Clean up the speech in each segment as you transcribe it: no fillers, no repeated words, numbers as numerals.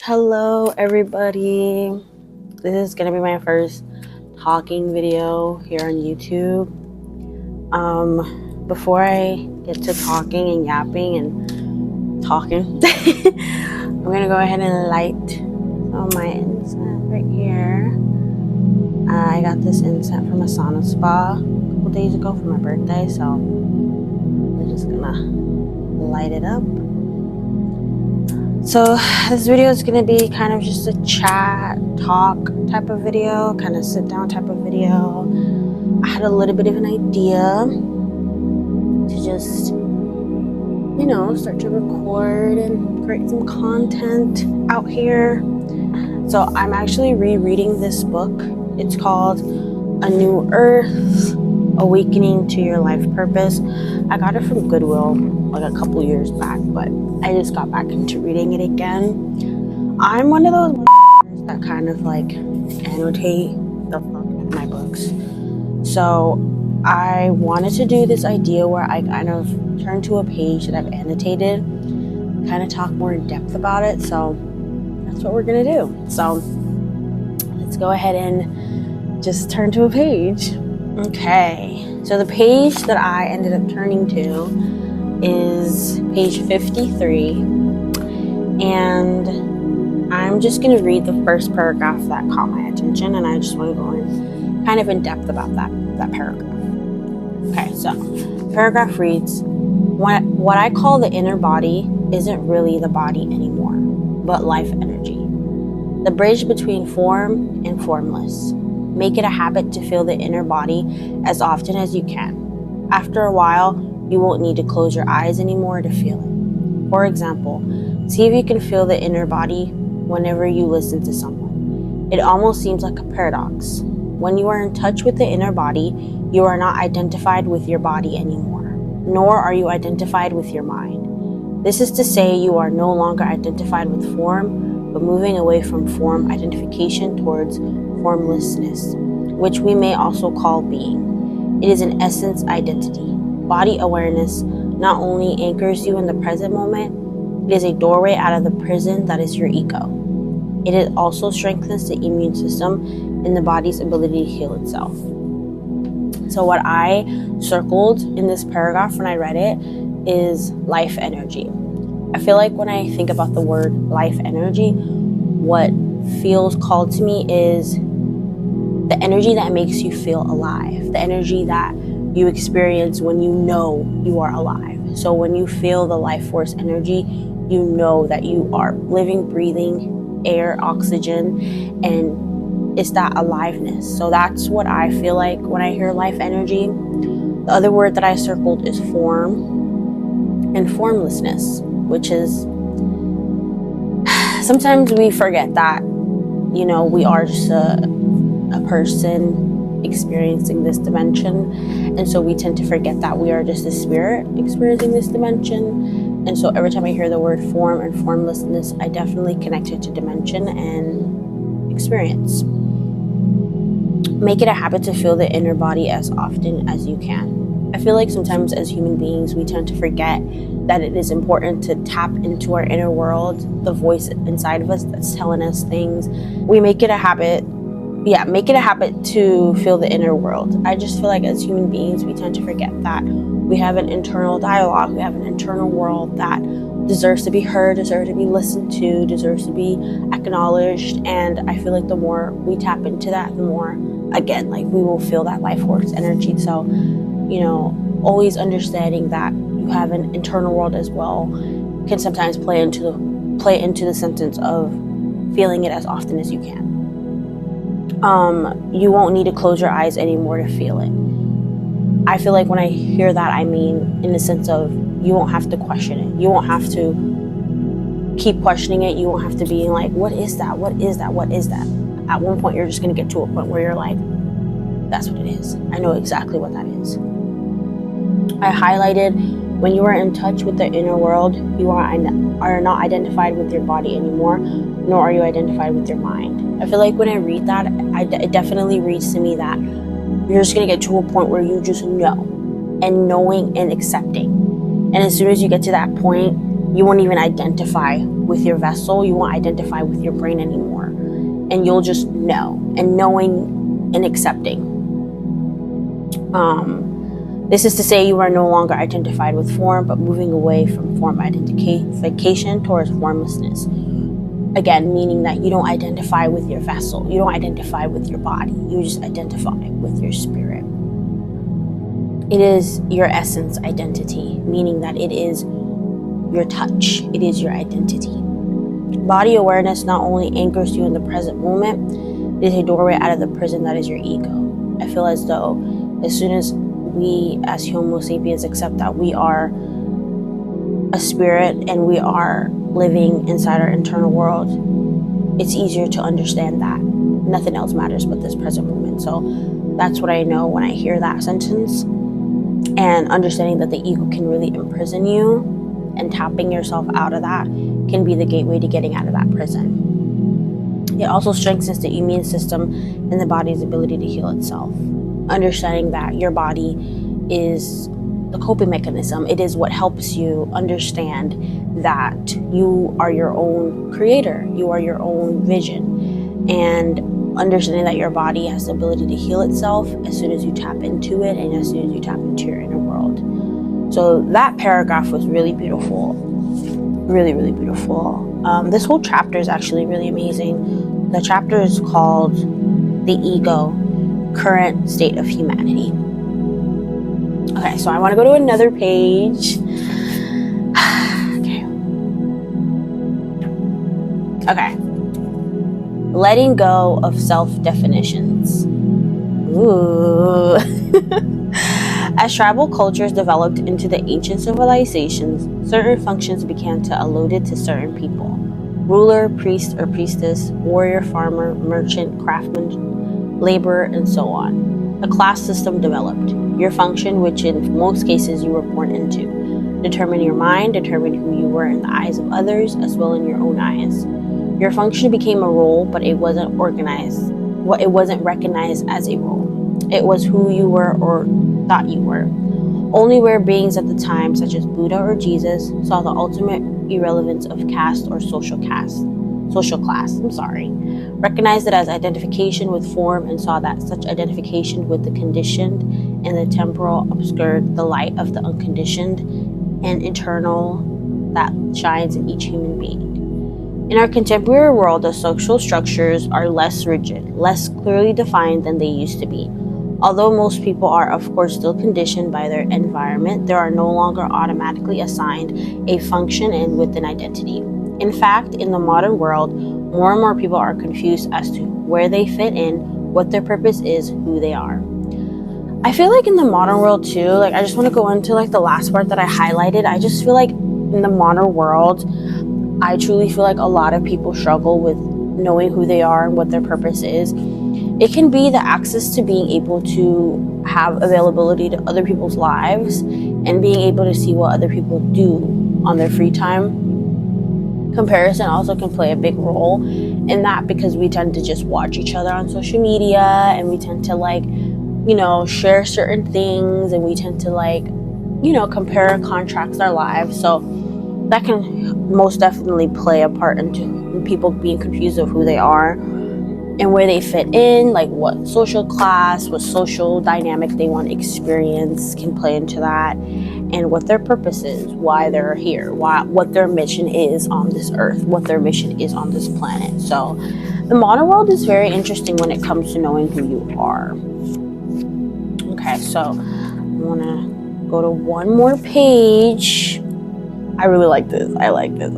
Hello everybody. This is gonna be my first talking video here on YouTube. Before I get to talking and yapping and talking, I'm gonna go ahead and light some of my incense right here. I got this incense from a sauna spa a couple days ago for my birthday, so we're just gonna light it up. So this video is going to be kind of just a chat, talk type of video, kind of sit down type of video. I had a little bit of an idea to just, start to record and create some content out here. So I'm actually rereading this book. It's called A New Earth, Awakening to Your Life Purpose. I got it from Goodwill like a couple years back, but I just got back into reading it again. I'm one of those that kind of like annotate the fuck out of my books. So I wanted to do this idea where I kind of turn to a page that I've annotated, kind of talk more in depth about it. So that's what we're gonna do. So let's go ahead and just turn to a page. Okay, so the page that I ended up turning to is page 53, and I'm just going to read the first paragraph that caught my attention, and I just want to go in kind of in depth about that paragraph. Okay, so paragraph reads, what I call the inner body isn't really the body anymore, but life energy, the bridge between form and formless. Make it a habit to feel the inner body as often as you can. After a while, you won't need to close your eyes anymore to feel it. For example, see if you can feel the inner body whenever you listen to someone. It almost seems like a paradox. When you are in touch with the inner body, you are not identified with your body anymore, nor are you identified with your mind. This is to say you are no longer identified with form, but moving away from form identification towards formlessness, which we may also call being. It is in essence identity. Body awareness not only anchors you in the present moment, it is a doorway out of the prison that is your ego. It also strengthens the immune system and the body's ability to heal itself. So what I circled in this paragraph when I read it is life energy. I feel like when I think about the word life energy, what feels called to me is the energy that makes you feel alive, the energy that you experience when you know you are alive. So when you feel the life force energy, you know that you are living, breathing air, oxygen, and it's that aliveness. So that's what I feel like when I hear life energy. The other word that I circled is form and formlessness, which is sometimes we forget that, we are just a person experiencing this dimension, and so we tend to forget that we are just a spirit experiencing this dimension. And so every time I hear the word form and formlessness, I definitely connect it to dimension and experience. Make it a habit to feel the inner body as often as you can. I feel like sometimes as human beings we tend to forget that it is important to tap into our inner world, the voice inside of us that's telling us things. We make it a habit to feel the inner world. I just feel like as human beings, we tend to forget that we have an internal dialogue, we have an internal world that deserves to be heard, deserves to be listened to, deserves to be acknowledged. And I feel like the more we tap into that, the more, again, like we will feel that life force energy. So, always understanding that you have an internal world as well can sometimes play into the sentence of feeling it as often as you can. You won't need to close your eyes anymore to feel it. I feel like when I hear that, I mean in the sense of you won't have to question it. You won't have to keep questioning it. You won't have to be like, what is that? What is that? What is that? At one point, you're just going to get to a point where you're like, that's what it is. I know exactly what that is. I highlighted, when you are in touch with the inner world, you are not identified with your body anymore, nor are you identified with your mind. I feel like when I read that, it definitely reads to me that you're just going to get to a point where you just know, and accepting. And as soon as you get to that point, you won't even identify with your vessel. You won't identify with your brain anymore. And you'll just know. And knowing and accepting. This is to say you are no longer identified with form, but moving away from form identification towards formlessness. Again, meaning that you don't identify with your vessel. You don't identify with your body. You just identify with your spirit. It is your essence identity, meaning that it is your touch. It is your identity. Body awareness not only anchors you in the present moment, it is a doorway out of the prison that is your ego. I feel as though as soon as we as Homo sapiens accept that we are a spirit and we are living inside our internal world, it's easier to understand that nothing else matters but this present moment. So that's what I know when I hear that sentence, and understanding that the ego can really imprison you, and tapping yourself out of that can be the gateway to getting out of that prison. It also strengthens the immune system and the body's ability to heal itself. Understanding that your body is the coping mechanism. It is what helps you understand that you are your own creator. You are your own vision. And understanding that your body has the ability to heal itself as soon as you tap into it and as soon as you tap into your inner world. So that paragraph was really beautiful. Really, really beautiful. This whole chapter is actually really amazing. The chapter is called The Ego, Current State of Humanity. Okay, so I want to go to another page. Okay. Letting go of self-definitions. Ooh. As tribal cultures developed into the ancient civilizations, certain functions began to allotted to certain people. Ruler, priest or priestess, warrior, farmer, merchant, craftsman, laborer, and so on. A class system developed. Your function, which in most cases you were born into, determined your mind, determined who you were in the eyes of others, as well in your own eyes. Your function became a role, but it wasn't organized. It wasn't recognized as a role. It was who you were or thought you were. Only rare beings at the time, such as Buddha or Jesus, saw the ultimate irrelevance of caste or social class, recognized it as identification with form and saw that such identification with the conditioned and the temporal obscured the light of the unconditioned and eternal that shines in each human being. In our contemporary world, the social structures are less rigid, less clearly defined than they used to be. Although most people are, of course, still conditioned by their environment, they are no longer automatically assigned a function and with an identity. In fact, in the modern world, more and more people are confused as to where they fit in, what their purpose is, who they are. I feel like in the modern world too, like I just want to go into like the last part that I highlighted. I just feel like in the modern world, I truly feel like a lot of people struggle with knowing who they are and what their purpose is. It can be the access to being able to have availability to other people's lives and being able to see what other people do on their free time. Comparison also can play a big role in that, because we tend to just watch each other on social media and we tend to share certain things, and we tend to compare and contrast our lives. So that can most definitely play a part into people being confused of who they are and where they fit in, like what social class, what social dynamic they want to experience can play into that, and what their purpose is, why they're here, what their mission is on this earth, what their mission is on this planet. So the modern world is very interesting when it comes to knowing who you are. Okay, so I want to go to one more page. I really like this. I like this.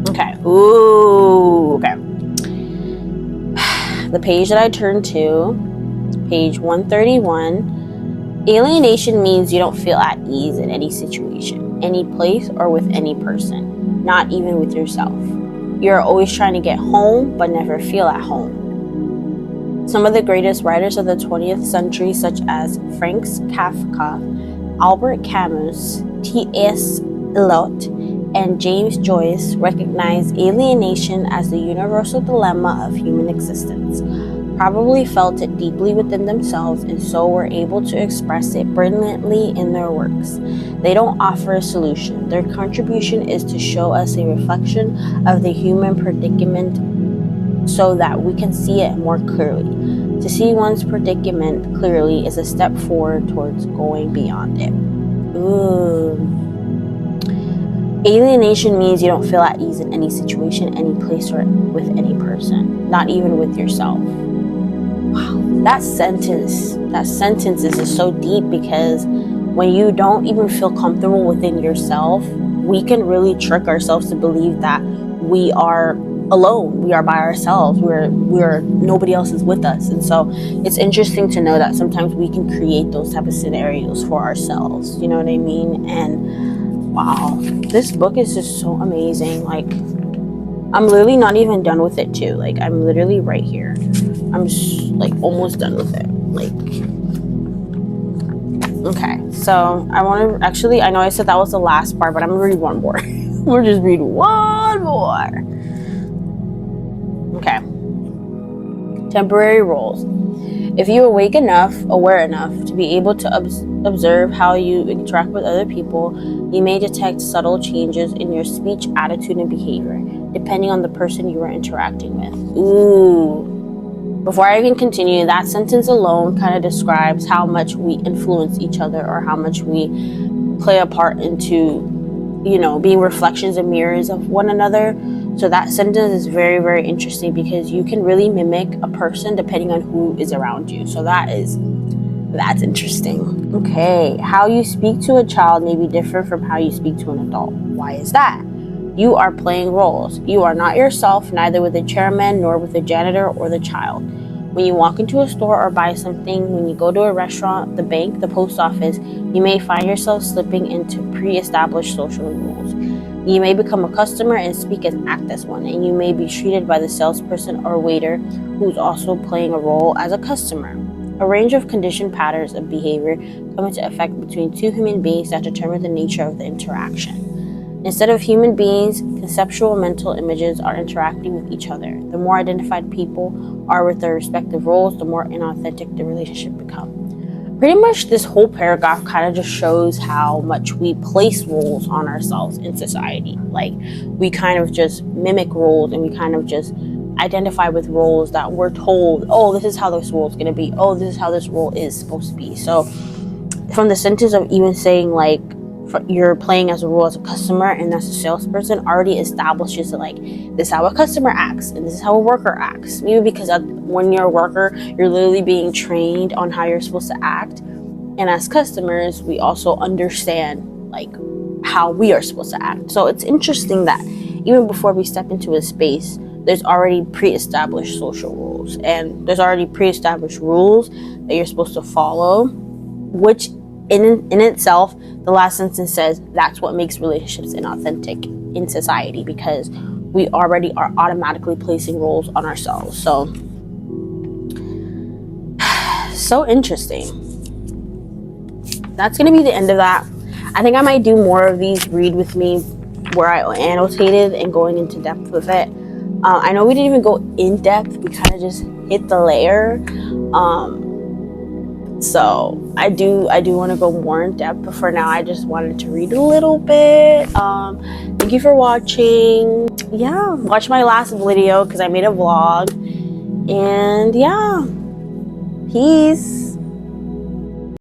Okay. Ooh. Okay. The page that I turned to, page 131. Alienation means you don't feel at ease in any situation, any place, or with any person, not even with yourself. You're always trying to get home, but never feel at home. Some of the greatest writers of the 20th century, such as Frank Kafka, Albert Camus, T.S. Eliot, and James Joyce, recognize alienation as the universal dilemma of human existence. probably felt it deeply within themselves and so were able to express it brilliantly in their works. They don't offer a solution. Their contribution is to show us a reflection of the human predicament so that we can see it more clearly. To see one's predicament clearly is a step forward towards going beyond it. Ooh. Alienation means you don't feel at ease in any situation, any place, or with any person, not even with yourself. Wow, that sentence is just so deep, because when you don't even feel comfortable within yourself, we can really trick ourselves to believe that we are alone, we are by ourselves, we're nobody else is with us. And so it's interesting to know that sometimes we can create those type of scenarios for ourselves, you know what I mean? And wow, this book is just so amazing. Like, I'm literally not even done with it too. Like, I'm literally right here. I'm like almost done with it. Like, okay, so I want to actually, I know I said that was the last part, but I'm gonna read one more. We'll just read one more. Okay. Temporary roles. If you awake enough, aware enough to be able to observe how you interact with other people, you may detect subtle changes in your speech, attitude, and behavior, depending on the person you are interacting with. Ooh. Before I even continue, that sentence alone kind of describes how much we influence each other, or how much we play a part into, you know, being reflections and mirrors of one another. So that sentence is very, very interesting, because you can really mimic a person depending on who is around you. So that's interesting. Okay, how you speak to a child may be different from how you speak to an adult. Why is that? You are playing roles. You are not yourself, neither with the chairman nor with the janitor or the child. When you walk into a store or buy something, when you go to a restaurant, the bank, the post office, you may find yourself slipping into pre-established social rules. You may become a customer and speak and act as one, and you may be treated by the salesperson or waiter who's also playing a role as a customer. A range of conditioned patterns of behavior come into effect between two human beings that determine the nature of the interaction. Instead of human beings, conceptual mental images are interacting with each other. The more identified people are with their respective roles, the more inauthentic the relationship becomes. Pretty much this whole paragraph kind of just shows how much we place roles on ourselves in society. Like, we kind of just mimic roles, and we kind of just identify with roles that we're told, oh, this is how this role is going to be. Oh, this is how this role is supposed to be. So from the sentence of even saying, like, you're playing as a role as a customer and as a salesperson, already establishes that, like, this is how a customer acts and this is how a worker acts. Maybe because when you're a worker, you're literally being trained on how you're supposed to act, and as customers, we also understand, like, how we are supposed to act. So it's interesting that even before we step into a space, there's already pre-established social rules, and there's already pre-established rules that you're supposed to follow, which in itself, the last sentence says that's what makes relationships inauthentic in society, because we already are automatically placing roles on ourselves. So interesting. That's gonna be the end of that. I think I might do more of these read with me where I annotated and going into depth with it. I know we didn't even go in depth, we kind of just hit the layer. So I do want to go more in depth, but for now I just wanted to read a little bit. Thank you for watching. Yeah, watch my last video because I made a vlog, and yeah, peace.